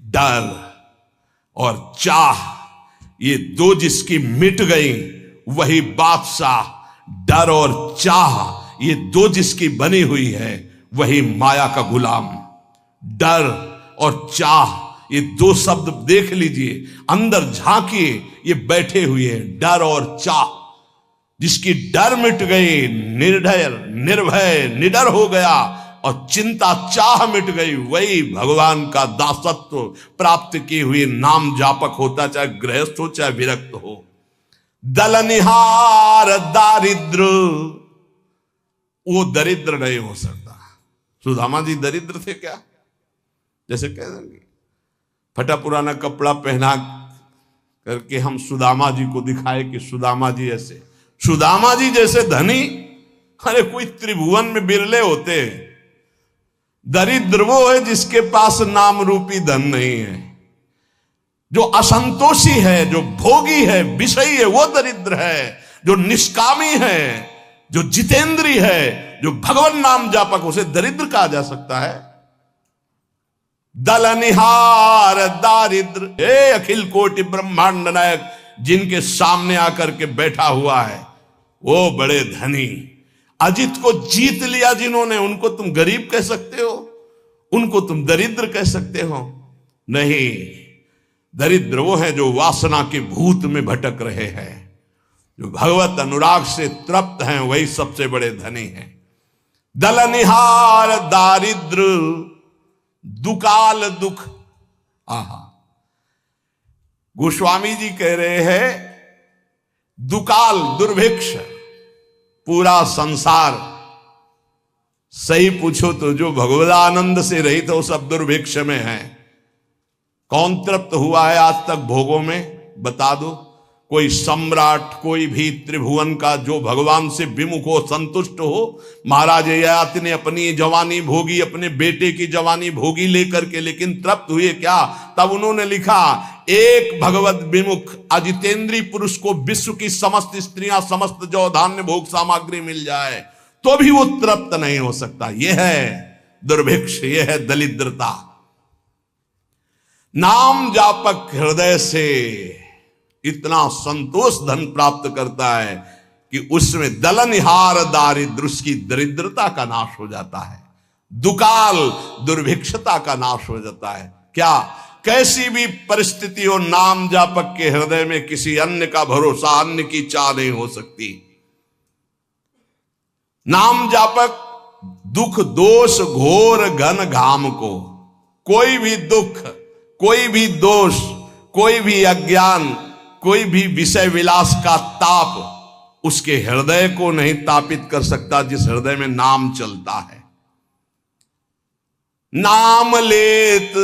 डर और चाह, ये दो जिसकी मिट गई वही बादशाह। डर और चाह, ये दो जिसकी बनी हुई है वही माया का गुलाम। डर और चाह, ये दो शब्द देख लीजिए, अंदर झांकिए, ये बैठे हुए हैं। डर और चाह, जिसकी डर मिट गई, निर्भय निर्भय निडर हो गया, और चिंता चाह मिट गई, वही भगवान का दासत्व प्राप्त किए हुए नाम जापक होता, चाहे गृहस्थ हो चाहे विरक्त हो। दलनिहार दारिद्र, वो दरिद्र नहीं हो सकता। सुदामा जी दरिद्र थे क्या? जैसे कह देंगे फटा पुराना कपड़ा पहना करके हम सुदामा जी को दिखाए कि सुदामा जी ऐसे, सुदामा जी जैसे धनी अरे कोई त्रिभुवन में बिरले होते हैं। दरिद्र वो है जिसके पास नाम रूपी धन नहीं है, जो असंतोषी है, जो भोगी है, विषयी है, वो दरिद्र है। जो निष्कामी है, जो जितेंद्री है, जो भगवान नाम जापक, उसे दरिद्र कहा जा सकता है। दलनिहार दारिद्र, हे अखिल कोटि ब्रह्मांड नायक, जिनके सामने आकर के बैठा हुआ है वो बड़े धनी। अजित को जीत लिया जिन्होंने, उनको तुम गरीब कह सकते हो? उनको तुम दरिद्र कह सकते हो? नहीं, दरिद्र वो है जो वासना के भूत में भटक रहे हैं, जो भगवत अनुराग से तृप्त हैं, वही सबसे बड़े धनी हैं। दलनिहार दारिद्र दुकाल दुख। आहा, गोस्वामी जी कह रहे हैं दुकाल दुर्भिक्ष, पूरा संसार सही पूछो तो जो भगवदानंद से रहित हो सब दुर्भिक्ष में है। कौन तृप्त हुआ है आज तक भोगों में? बता दो। कोई सम्राट, कोई भी त्रिभुवन का जो भगवान से विमुख हो, संतुष्ट हो। महाराज ययाति ने अपनी जवानी भोगी, अपने बेटे की जवानी भोगी लेकर के, लेकिन तृप्त हुए क्या? तब उन्होंने लिखा, एक भगवत विमुख अजितेंद्री पुरुष को विश्व की समस्त स्त्रियां, समस्त जो धान्य भोग सामग्री मिल जाए तो भी वो तृप्त नहीं हो सकता। यह है दुर्भिक्ष, यह है दरिद्रता। नाम जापक हृदय से इतना संतोष धन प्राप्त करता है कि उसमें दलनिहार दारिद्र, उसकी दरिद्रता का नाश हो जाता है। दुकाल दुर्भिक्षता का नाश हो जाता है। क्या? कैसी भी परिस्थिति हो, नाम जापक के हृदय में किसी अन्य का भरोसा, अन्य की चाह नहीं हो सकती। नाम जापक दुख दोष घोर घन घाम को, कोई भी दुख, कोई भी दोष, कोई भी अज्ञान, कोई भी विषय विलास का ताप उसके हृदय को नहीं तापित कर सकता, जिस हृदय में नाम चलता है। नाम लेत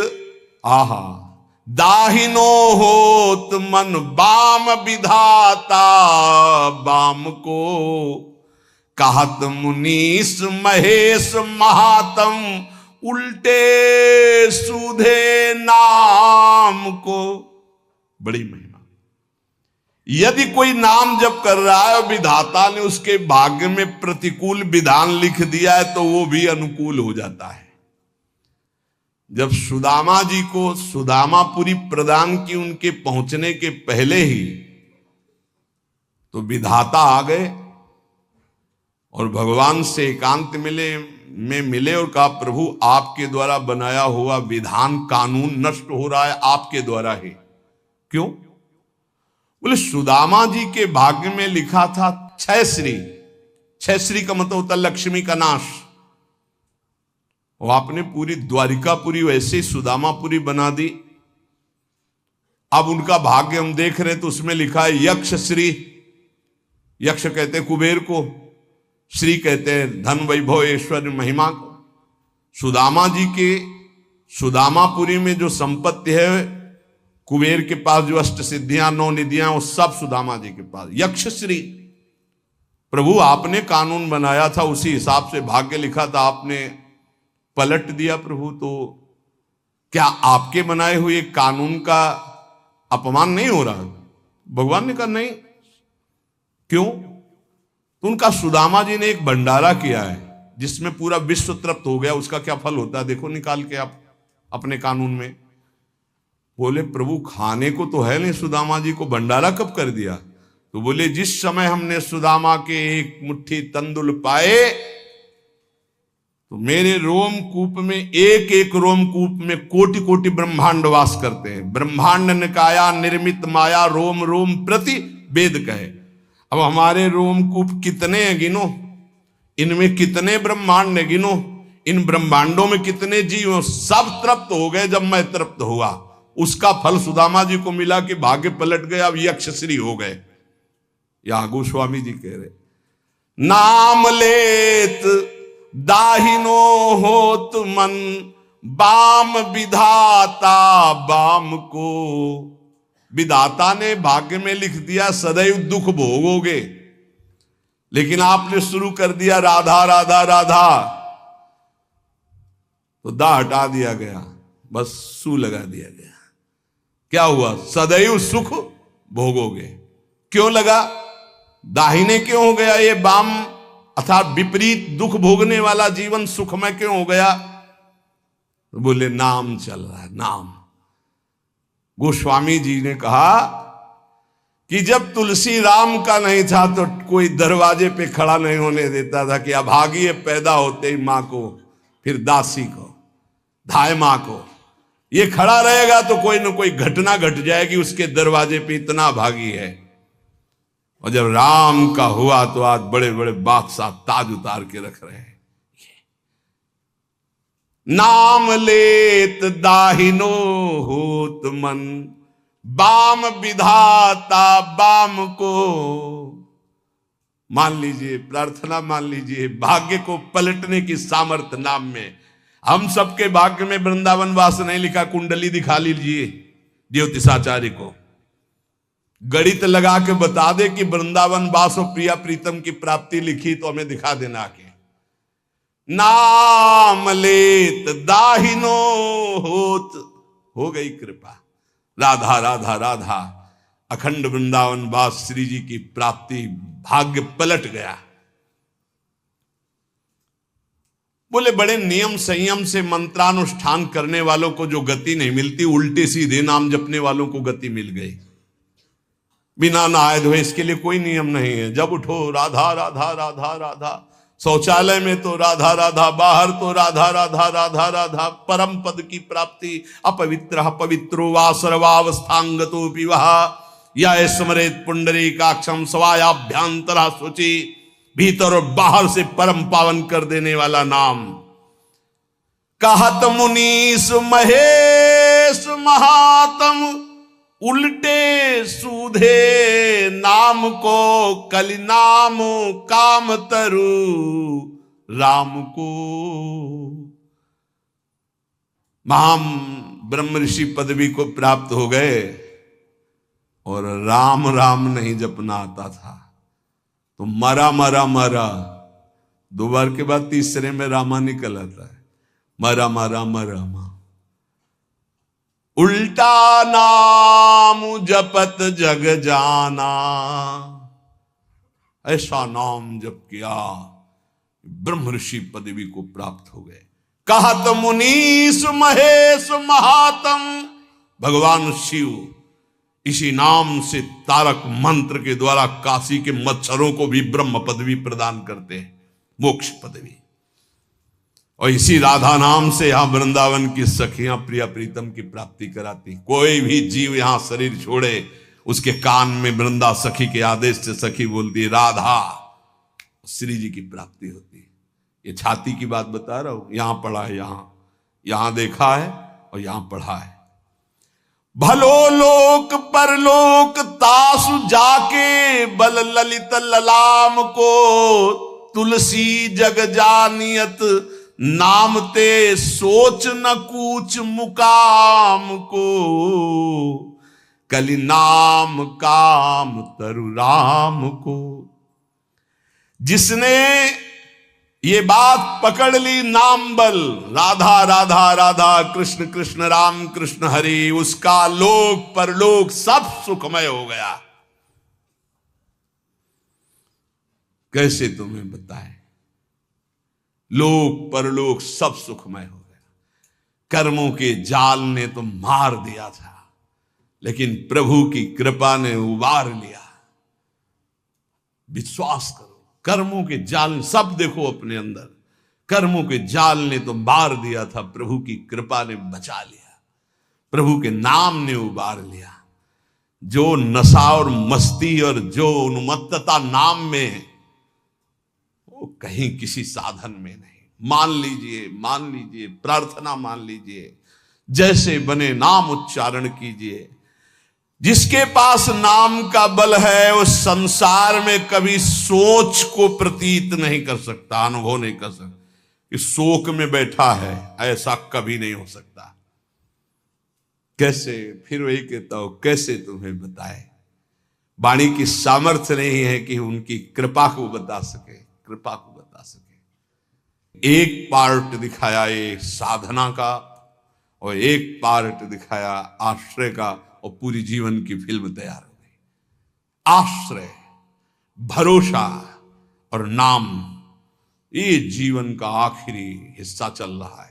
आहा दाहिनो होत मन बाम विधाता, बाम को कहत मुनीस महेश महात्म, उल्टे सूधे नाम को। बड़ी महिमा। यदि कोई नाम जप कर रहा है और विधाता ने उसके भाग्य में प्रतिकूल विधान लिख दिया है तो वो भी अनुकूल हो जाता है। जब सुदामा जी को सुदामापुरी प्रदान की उनके पहुंचने के पहले ही, तो विधाता आ गए और भगवान से एकांत मिले और कहा, प्रभु आपके द्वारा बनाया हुआ विधान कानून नष्ट हो रहा है आपके द्वारा ही। क्यों? बोले सुदामा जी के भाग्य में लिखा था छह श्री। छह श्री का मतलब होता लक्ष्मी का नाश। और आपने पूरी द्वारिकापुरी वैसे ही सुदामापुरी बना दी। अब उनका भाग्य हम देख रहे हैं तो उसमें लिखा है यक्ष श्री। यक्ष कहते हैं कुबेर को, श्री कहते हैं धन वैभव ऐश्वर्य महिमा को। सुदामा जी के सुदामापुरी में जो संपत्ति है, कुबेर के पास जो अष्ट सिद्धियां, 9 निधियां, वो सब सुदामा जी के पास। यक्ष श्री, प्रभु आपने कानून बनाया था, उसी हिसाब से भाग्य लिखा था, आपने पलट दिया प्रभु, तो क्या आपके बनाए हुए कानून का अपमान नहीं हो रहा? भगवान ने कहा नहीं। क्यों? तो उनका सुदामा जी ने एक भंडारा किया है जिसमें पूरा विश्व तृप्त हो गया। उसका क्या फल होता है देखो निकाल के आप अपने कानून में। बोले प्रभु खाने को तो है नहीं, सुदामा जी को भंडारा कब कर दिया? तो बोले जिस समय हमने सुदामा के एक मुट्ठी तंदुल पाए तो मेरे रोमकूप में, एक एक रोमकूप में कोटि कोटि ब्रह्मांड वास करते हैं। ब्रह्मांड निकाया निर्मित माया रोम रोम प्रति वेद कहे। अब हमारे रोमकूप कितने हैं गिनो, इनमें कितने ब्रह्मांड है गिनो, इन ब्रह्मांडों में कितने जीव, सब तृप्त हो गए। जब मैं तृप्त हुआ उसका फल सुदामा जी को मिला कि भाग्य पलट गए, अब यक्षश्री हो गए। या गोस्वामी जी कह रहे नाम लेत दाहिनो होत मन, बाम विधाता बाम को। विधाता ने भाग्य में लिख दिया सदैव दुख भोगोगे, लेकिन आपने शुरू कर दिया राधा राधा राधा, तो दा हटा दिया गया, बस सू लगा दिया गया। क्या हुआ? सदैव सुख भोगोगे। क्यों लगा? दाहिने क्यों हो गया ये बाम, अर्थात विपरीत दुख भोगने वाला जीवन सुखमय क्यों हो गया? तो बोले नाम चल रहा है, नाम। गोस्वामी जी ने कहा कि जब तुलसी राम का नहीं था तो कोई दरवाजे पे खड़ा नहीं होने देता था कि अभागी पैदा होते ही मां को, फिर दासी को, धाय मां को, ये खड़ा रहेगा तो कोई ना कोई घटना घट जाएगी उसके दरवाजे पे, इतना भागी है। और जब राम का हुआ तो आज बड़े बड़े बादशाह ताज उतार के रख रहे हैं। नाम लेत दाहिनो होत मन, बाम विधाता बाम को। मान लीजिए, प्रार्थना मान लीजिए, भाग्य को पलटने की सामर्थ्य नाम में। हम सबके भाग्य में वृंदावन वास नहीं लिखा, कुंडली दिखा लीजिए ज्योतिषाचार्य को, गणित लगा के बता दे कि वृंदावन वास और प्रिया प्रीतम की प्राप्ति लिखी तो हमें दिखा देना के। नाम लेत दाहिनो होत, हो गई कृपा, राधा राधा राधा, अखंड वृंदावन वास श्री जी की प्राप्ति, भाग्य पलट गया। बोले बड़े नियम संयम से मंत्रानुष्ठान करने वालों को जो गति नहीं मिलती, उल्टे सीधे नाम जपने वालों को गति मिल गई। बिना नहाए धोए इसके लिए कोई नियम नहीं है। जब उठो राधा राधा राधा राधा, शौचालय में तो राधा राधा, बाहर तो राधा राधा राधा राधा। परम पद की प्राप्ति अपवित्र पवित्रो वा सर्वावस्थांगतो विवाह, या स्मरेत पुंडरीकाक्षम स्वायाभ्यांतरा शुचि। भीतर और बाहर से परम पावन कर देने वाला नाम। कहत मुनीस महेश महात्म, उल्टे सूधे नाम को, कलि नाम काम तरु राम को। महाम ब्रह्म ऋषि पदवी को प्राप्त हो गए और राम राम नहीं जपना आता था तो मरा मरा मरा, दो बार के बाद तीसरे में रामा निकल आता है, मरा मरा मरा मा। उल्टा नाम जपत जग जाना, ऐसा नाम जप किया ब्रह्म ऋषि पदवी को प्राप्त हो गए। कहत मुनीस महेश महात्म, भगवान शिव इसी नाम से तारक मंत्र के द्वारा काशी के मच्छरों को भी ब्रह्म पदवी प्रदान करते हैं, मोक्ष पदवी। और इसी राधा नाम से यहां वृंदावन की सखियां प्रिया प्रीतम की प्राप्ति कराती। कोई भी जीव यहां शरीर छोड़े उसके कान में वृंदा सखी के आदेश से सखी बोलती है राधा, श्री जी की प्राप्ति होती है। ये छाती की बात बता रहा हूं, यहां पढ़ा है, यहां देखा है और यहां पढ़ा है। भलो लोक परलोक तासु जाके, बल ललित ललाम को। तुलसी जग जानियत नाम ते, सोच न कूच मुकाम को। कलि नाम काम तरु राम को। जिसने ये बात पकड़ ली, नाम बल, राधा राधा राधा, कृष्ण कृष्ण राम कृष्ण हरि, उसका लोक परलोक सब सुखमय हो गया। कैसे तुम्हें बताएं? लोक परलोक सब सुखमय हो गया। कर्मों के जाल ने तो मार दिया था, लेकिन प्रभु की कृपा ने उबार लिया। विश्वास करो, कर्मों के जाल, सब देखो अपने अंदर, कर्मों के जाल ने तो मार दिया था, प्रभु की कृपा ने बचा लिया, प्रभु के नाम ने उबार लिया। जो नशा और मस्ती और जो उन्मत्तता नाम में है, वो कहीं किसी साधन में नहीं। मान लीजिए, मान लीजिए, प्रार्थना मान लीजिए, जैसे बने नाम उच्चारण कीजिए। जिसके पास नाम का बल है वो संसार में कभी सोच को प्रतीत नहीं कर सकता, अनुभव नहीं कर सकता कि शोक में बैठा है, ऐसा कभी नहीं हो सकता। कैसे, फिर वही कहता हूं, कैसे तुम्हें बताए, वाणी की सामर्थ्य नहीं है कि उनकी कृपा को बता सके, कृपा को बता सके। एक पार्ट दिखाया ये साधना का और एक पार्ट दिखाया आश्रय का, और पूरी जीवन की फिल्म तैयार हो गई। आश्रय, भरोसा और नाम, ये जीवन का आखिरी हिस्सा चल रहा है।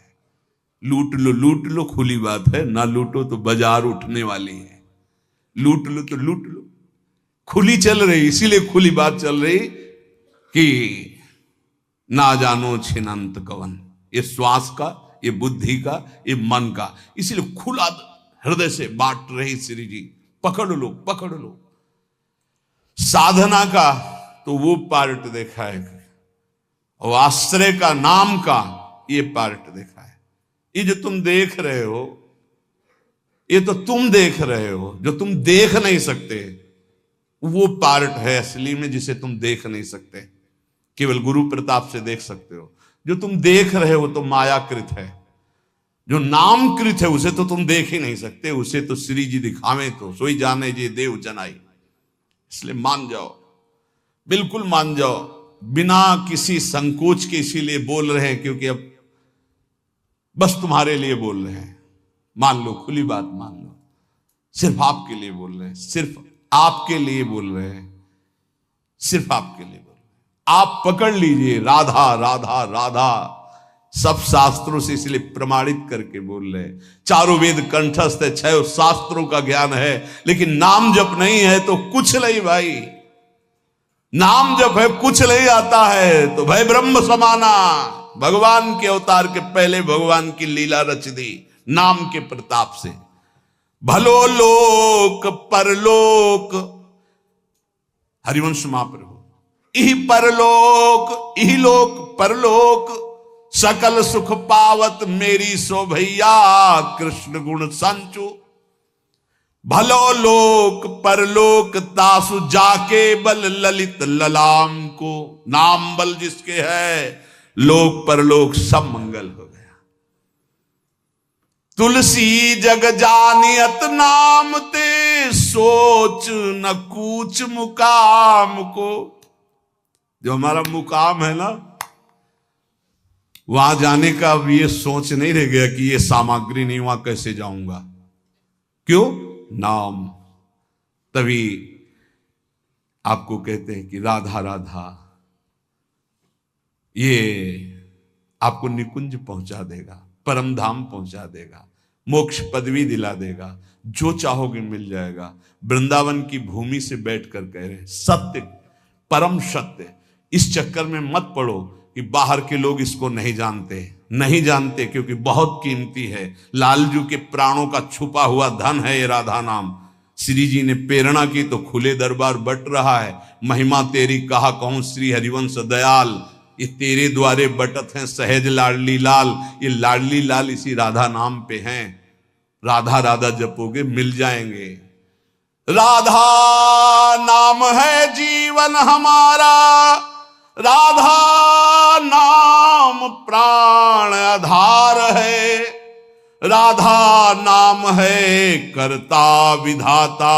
लूट लो, लूट लो, खुली बात है, ना लूटो तो बाजार उठने वाली है। लूट लो तो लूट लो, खुली चल रही, इसीलिए खुली बात चल रही कि ना जानो छिनंत कवन, ये श्वास का, ये बुद्धि का, ये मन का, इसीलिए खुला हृदय से बांट रही श्री जी। पकड़ लो, पकड़ लो। साधना का तो वो पार्ट देखा है, और आश्रय का, नाम का, ये पार्ट देखा है। ये जो तुम देख रहे हो, ये तो तुम देख रहे हो, जो तुम देख नहीं सकते, वो पार्ट है असली में जिसे तुम देख नहीं सकते, केवल गुरु प्रताप से देख सकते हो। जो तुम देख रहे हो तो मायाकृत है, जो नामकृत है उसे तो तुम देख ही नहीं सकते, उसे तो श्री जी दिखावे तो सोई जाने जे देव जनाई। इसलिए मान जाओ, बिल्कुल मान जाओ, बिना किसी संकोच के, इसीलिए बोल रहे हैं क्योंकि अब बस तुम्हारे लिए बोल रहे हैं। मान लो, खुली बात मान लो, सिर्फ आपके लिए बोल रहे हैं, सिर्फ आपके लिए बोल रहे हैं, सिर्फ आपके लिए बोल रहे हैं। आप पकड़ लीजिए, राधा राधा राधा, सब शास्त्रों से इसलिए प्रमाणित करके बोल रहे हैं। चारों वेद कंठस्थ है, 6 शास्त्रों का ज्ञान है, लेकिन नाम जप नहीं है तो कुछ नहीं भाई। नाम जप है, कुछ नहीं आता है तो भाई ब्रह्म समाना। भगवान के अवतार के पहले भगवान की लीला रच दी नाम के प्रताप से। भलो लोक परलोक, हरिवंश महाप्रभु, इहि परलोक, इहि लोक परलोक, सकल सुख पावत मेरी सो भैया, कृष्ण गुण संचु। भलो लोक परलोक तासु जाके बल ललित ललाम को। नाम बल जिसके है, लोक परलोक सब मंगल हो गया। तुलसी जग जानियत नाम ते, सोच न कूच मुकाम को। जो हमारा मुकाम है ना, वहां जाने का अब ये सोच नहीं रह गया कि ये सामग्री नहीं, वहां कैसे जाऊंगा। क्यों? नाम। तभी आपको कहते हैं कि राधा राधा, ये आपको निकुंज पहुंचा देगा, परम धाम पहुंचा देगा, मोक्ष पदवी दिला देगा, जो चाहोगे मिल जाएगा। वृंदावन की भूमि से बैठकर कह रहे हैं, सत्य, परम सत्य। इस चक्कर में मत पड़ो कि बाहर के लोग इसको नहीं जानते, नहीं जानते, क्योंकि बहुत कीमती है। लालजू के प्राणों का छुपा हुआ धन है ये राधा नाम। श्री जी ने प्रेरणा की तो खुले दरबार बट रहा है। महिमा तेरी कहा कहूं श्री हरिवंश दयाल, ये तेरे द्वारे बटत हैं सहज लाडली लाल। ये लाडली लाल इसी राधा नाम पे हैं। राधा राधा जपोगे मिल जाएंगे। राधा नाम है जीवन हमारा, राधा नाम प्राण आधार है, राधा नाम है करता विधाता,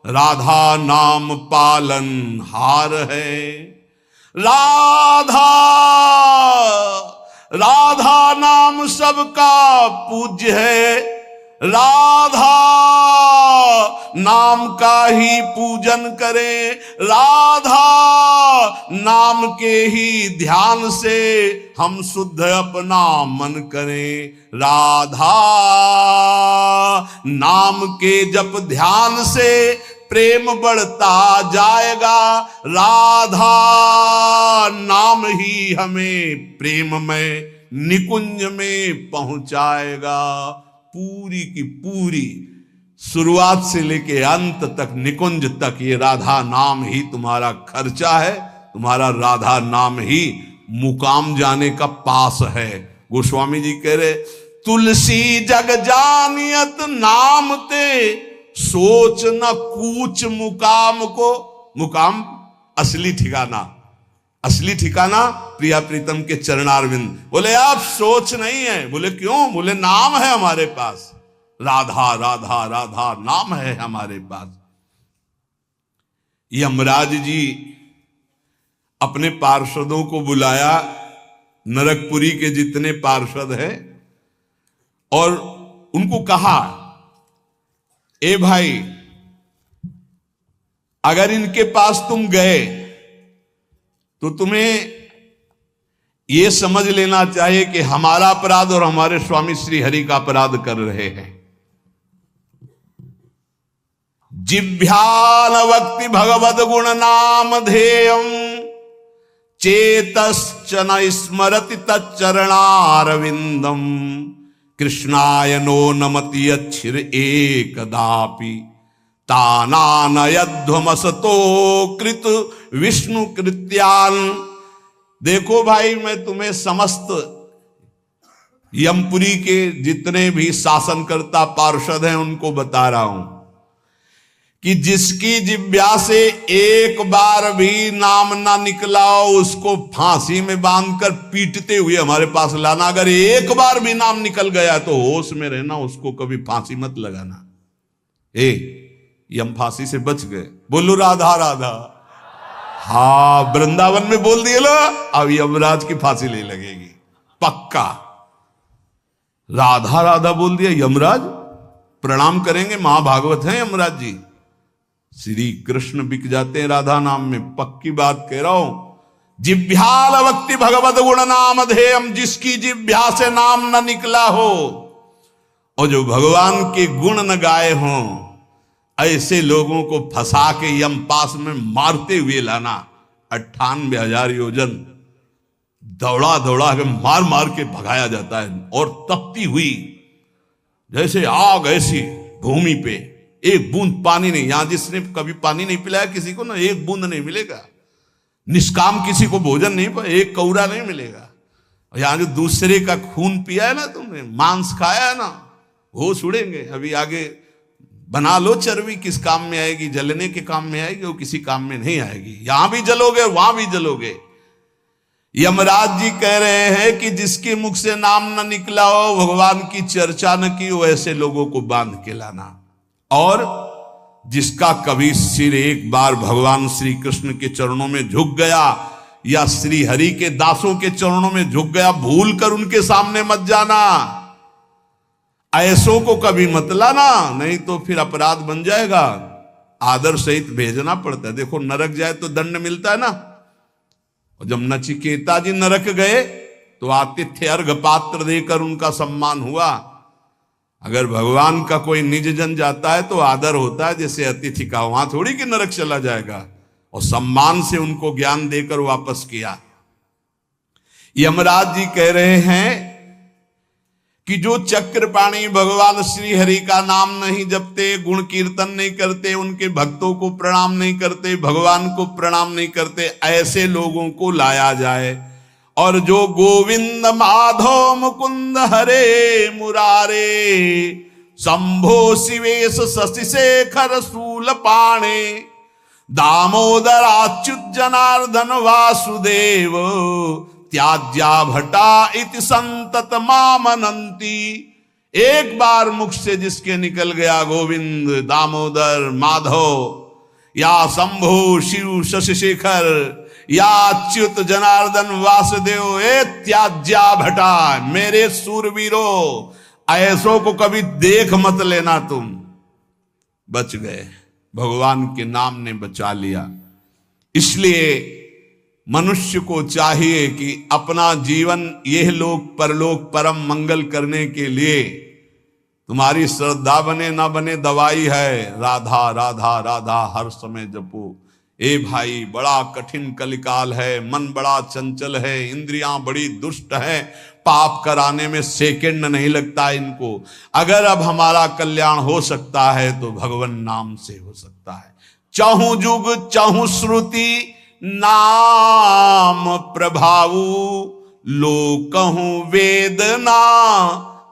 राधा नाम पालन हार है। राधा राधा नाम सबका पूज्य है, राधा नाम का ही पूजन करें, राधा नाम के ही ध्यान से हम शुद्ध अपना मन करें। राधा नाम के जप ध्यान से प्रेम बढ़ता जाएगा। राधा नाम ही हमें प्रेम में निकुंज में पहुंचाएगा। पूरी की पूरी शुरुआत से लेके अंत तक, निकुंज तक, ये राधा नाम ही तुम्हारा खर्चा है। तुम्हारा राधा नाम ही मुकाम जाने का पास है। गोस्वामी जी कह रहे, तुलसी जग जानियत नाम ते सोच न कूच मुकाम को। मुकाम असली ठिकाना, असली ठिकाना प्रिया प्रीतम के चरणारविंद। बोले आप सोच नहीं है। बोले क्यों? बोले नाम है हमारे पास, राधा राधा राधा नाम है हमारे पास। यमराज जी अपने पार्षदों को बुलाया, नरकपुरी के जितने पार्षद हैं, और उनको कहा, ए भाई, अगर इनके पास तुम गए तो तुम्हें यह समझ लेना चाहिए कि हमारा अपराध और हमारे स्वामी श्री हरि का अपराध कर रहे हैं। जिभ्यान वक्ति भगवद गुण नाम ध्येयम चेतश्च न स्मरति तच्चरणारविंदम कृष्णाय नो नमति अच्छिर एकदापि तानानयध्वमसतो कृत विष्णु कृत्यान। देखो भाई, मैं तुम्हें समस्त यमपुरी के जितने भी शासनकर्ता पार्षद हैं उनको बता रहा हूं कि जिसकी जिह्वा से एक बार भी नाम ना निकला हो उसको फांसी में बांधकर पीटते हुए हमारे पास लाना। अगर एक बार भी नाम निकल गया तो होश में रहना, उसको कभी फांसी मत लगाना। यम फांसी से बच गए। बोलो राधा राधा। हाँ, वृंदावन में बोल दिए लो, अब यमराज की फांसी ले लगेगी पक्का। राधा राधा बोल दिया, यमराज प्रणाम करेंगे। महाभागवत है यमराज जी, श्री कृष्ण बिक जाते हैं राधा नाम में, पक्की बात कह रहा हूं। जिभ्याल वक्ति भगवत गुण नाम ध्येयम, जिसकी जिभ्या से नाम न निकला हो और जो भगवान के गुण न गाए हों, ऐसे लोगों को फंसा के यम पास में मारते हुए लाना। 98,000 योजन दौड़ा दौड़ा के मार मार के भगाया जाता है, और तपती हुई जैसे आग ऐसी भूमि पे, एक बूंद पानी नहीं। यहां जिसने कभी पानी नहीं पिलाया किसी को ना, एक बूंद नहीं मिलेगा। निष्काम किसी को भोजन नहीं, एक कौरा नहीं मिलेगा। यहां जो दूसरे का खून पिया है ना तुमने, मांस खाया है ना, वो छुड़ेंगे। अभी आगे बना लो चर्बी, किस काम में आएगी? जलने के काम में आएगी, वो किसी काम में नहीं आएगी। यहां भी जलोगे और वहां भी जलोगे। यमराज जी कह रहे हैं कि जिसके मुख से नाम न निकला हो, भगवान की चर्चा न की हो, ऐसे लोगों को बांध के लाना। और जिसका कभी सिर एक बार भगवान श्री कृष्ण के चरणों में झुक गया या श्री हरि के दासों के चरणों में झुक गया, भूल कर उनके सामने मत जाना। ऐसों को कभी मत लाना, नहीं तो फिर अपराध बन जाएगा। आदर सहित भेजना पड़ता है। देखो, नरक जाए तो दंड मिलता है ना। और जब नचिकेता जी नरक गए तो आतिथ्य अर्घ पात्र देकर उनका सम्मान हुआ। अगर भगवान का कोई निज जन जाता है तो आदर होता है जैसे अतिथि का, वहां थोड़ी कि नरक चला जाएगा। और सम्मान से उनको ज्ञान देकर वापस किया। यमराज जी कह रहे हैं कि जो चक्रपाणी भगवान श्री हरि का नाम नहीं जपते, गुण कीर्तन नहीं करते, उनके भक्तों को प्रणाम नहीं करते, भगवान को प्रणाम नहीं करते, ऐसे लोगों को लाया जाए। और जो गोविंद माधव मुकुंद हरे मुरारे शंभो शिवेश शशि शेखर शूल पाणे दामोदर अच्युत जनार्दन वासुदेव त्याज्या भटा इति संतत मामनंती। एक बार मुख से जिसके निकल गया गोविंद, दामोदर, माधव या शंभु शिव शशि शेखर या अच्युत जनार्दन वासुदेव, ए त्याज्या भटा, मेरे सूरवीरों, ऐसों को कभी देख मत लेना। तुम बच गए, भगवान के नाम ने बचा लिया। इसलिए मनुष्य को चाहिए कि अपना जीवन यह लोक परलोक परम मंगल करने के लिए तुम्हारी श्रद्धा बने ना बने दवाई है, राधा राधा राधा हर समय जपो। ए भाई, बड़ा कठिन कलिकाल है, मन बड़ा चंचल है, इंद्रियां बड़ी दुष्ट है, पाप कराने में सेकंड नहीं लगता इनको। अगर अब हमारा कल्याण हो सकता है तो भगवान नाम से हो सकता है। चाहूं जुग चाहूं श्रुति नाम प्रभाऊ, लोकहूं वेदना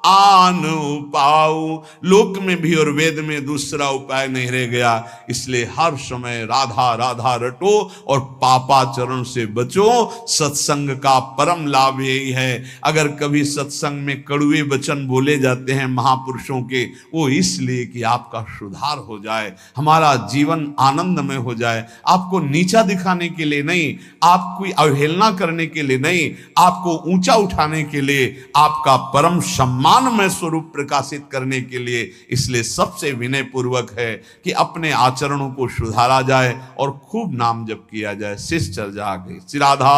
आन उपाऊ। लोक में भी और वेद में दूसरा उपाय नहीं रह गया, इसलिए हर समय राधा राधा रटो और पापाचरण से बचो। सत्संग का परम लाभ यही है। अगर कभी सत्संग में कड़ुए वचन बोले जाते हैं महापुरुषों के, वो इसलिए कि आपका सुधार हो जाए, हमारा जीवन आनंदमय हो जाए। आपको नीचा दिखाने के लिए नहीं, आपकी अवहेलना करने के लिए नहीं, आपको ऊंचा उठाने के लिए, आपका परम सम्मान में स्वरूप प्रकाशित करने के लिए। इसलिए सबसे विनय पूर्वक है कि अपने आचरणों को सुधारा जाए और खूब नाम जप किया जाए। शिष्य चर्चा आ गई। श्री राधा।